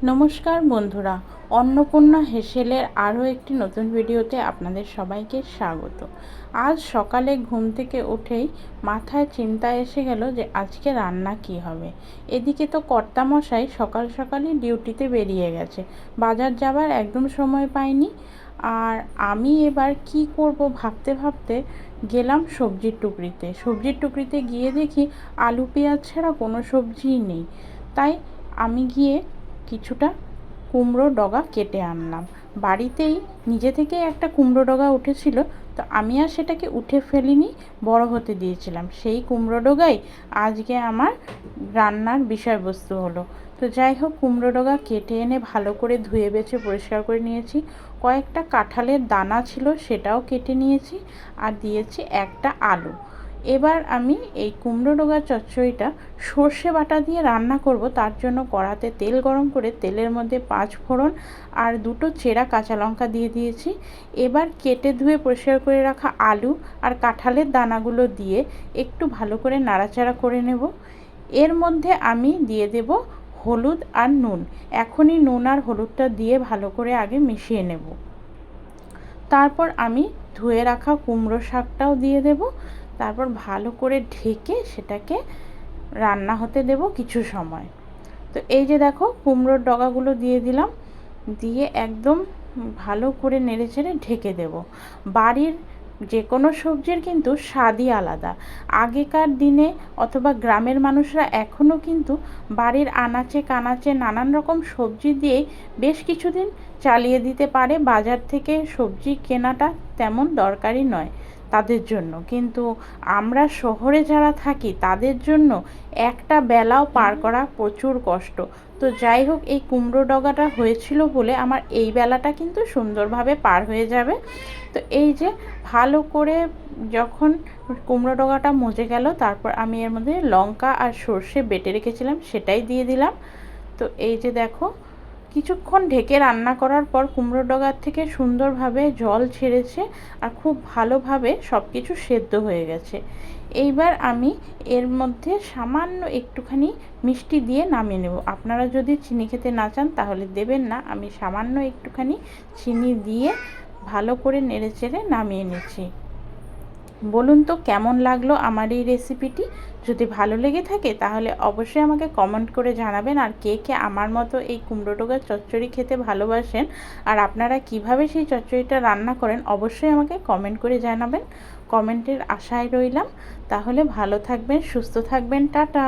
নমস্কার বন্ধুরা, অন্নপূর্ণা হেসেলের আরও একটি নতুন ভিডিওতে আপনাদের সবাইকে স্বাগত। আজ সকালে ঘুম থেকে উঠেই মাথায় চিন্তা এসে গেল যে আজকে রান্না কি হবে। এদিকে তো কর্তামশাই সকাল সকালই ডিউটিতে বেরিয়ে গেছে, বাজার যাবার একদম সময় পাইনি। আর আমি এবার কি করব ভাবতে ভাবতে গেলাম সবজির টুকরিতে গিয়ে দেখি আলু পেঁয়াজ ছাড়া কোনো সবজিই নেই। তাই আমি গিয়ে কিছুটা কুমড়ো ডগা কেটে আনলাম। বাড়িতেই নিজে থেকেই একটা কুমড়ো ডগা উঠেছিল, তো আমি আর সেটাকে উঠে ফেলিনি, বড় হতে দিয়েছিলাম। সেই কুমড়ো ডগাই আজকে আমার রান্নার বিষয়বস্তু হলো। তো যাই হোক, কুমড়ো ডগা কেটে এনে ভালো করে ধুয়ে বেছে পরিষ্কার করে নিয়েছি। কয়েকটা কাঁঠালের দানা ছিল, সেটাও কেটে নিয়েছি, আর দিয়েছি একটা আলু। এবার আমি এই কুমড়ো ডগার চচ্চড়িটা সর্ষে বাটা দিয়ে রান্না করব। তার জন্য কড়াতে তেল গরম করে তেলের মধ্যে 5 ফোড়ন আর 2টো চেরা কাঁচা লঙ্কা দিয়ে দিয়েছি। এবার কেটে ধুয়ে পরিষ্কার করে রাখা আলু আর কাঁঠালের দানাগুলো দিয়ে একটু ভালো করে নাড়াচাড়া করে নেব। এর মধ্যে আমি দিয়ে দেব হলুদ আর নুন। এখনই নুন আর হলুদটা দিয়ে ভালো করে আগে মিশিয়ে নেব। তারপর আমি ধুয়ে রাখা কুমড়ো শাকটাও দিয়ে দেব। তারপর ভালো করে ঢেকে সেটাকে রান্না হতে দেব কিছু সময়। তো এই যে দেখো, কুমড়োর ডগাগুলো দিয়ে দিলাম, দিয়ে একদম ভালো করে নেড়েচেড়ে ঢেকে দেব। বাড়ির যে কোনো সবজির কিন্তু স্বাদই আলাদা। আগেকার দিনে অথবা গ্রামের মানুষরা এখনও কিন্তু বাড়ির আনাচে কানাচে নানান রকম সবজি দিয়েই বেশ কিছুদিন চালিয়ে দিতে পারে। বাজার থেকে সবজি কেনাটা তেমন দরকারি নয় তাদের জন্য, কিন্তু আমরা শহরে যারা থাকি তাদের জন্য একটা বেলাও পার করা প্রচুর কষ্ট। তো যাই হোক, এই কুমড়ো ডগাটা হয়েছিল বলে আমার এই বেলাটা কিন্তু সুন্দরভাবে পার হয়ে যাবে। তো এই যে ভালো করে যখন কুমড়ো ডগাটা মজে গেল, তারপর আমি এর মধ্যে লঙ্কা আর সর্ষে বেটে রেখেছিলাম সেটাই দিয়ে দিলাম। তো এই যে দেখো, কিছুক্ষণ ঢেকে রান্না করার পর কুমড়ো ডগার থেকে সুন্দরভাবে জল ছেড়েছে আর খুব ভালোভাবে সব কিছু সেদ্ধ হয়ে গেছে। এইবার আমি এর মধ্যে সামান্য একটুখানি মিষ্টি দিয়ে নামিয়ে নেব। আপনারা যদি চিনি খেতে না চান তাহলে দেবেন না। আমি সামান্য একটুখানি চিনি দিয়ে ভালো করে নেড়েচেড়ে নামিয়ে নিচ্ছি। বলুন তো কেমন লাগলো আমার এই রেসিপিটি। যদি ভালো লেগে থাকে তাহলে অবশ্যই আমাকে কমেন্ট করে জানাবেন। আর কে কে আমার মতো এই কুমড়ো ডগার চচ্চড়ি খেতে ভালোবাসেন আর আপনারা কিভাবে সেই চচ্চড়িটা রান্না করেন অবশ্যই আমাকে কমেন্ট করে জানাবেন। কমেন্টের আশায় রইলাম। তাহলে ভালো থাকবেন, সুস্থ থাকবেন, টাটা।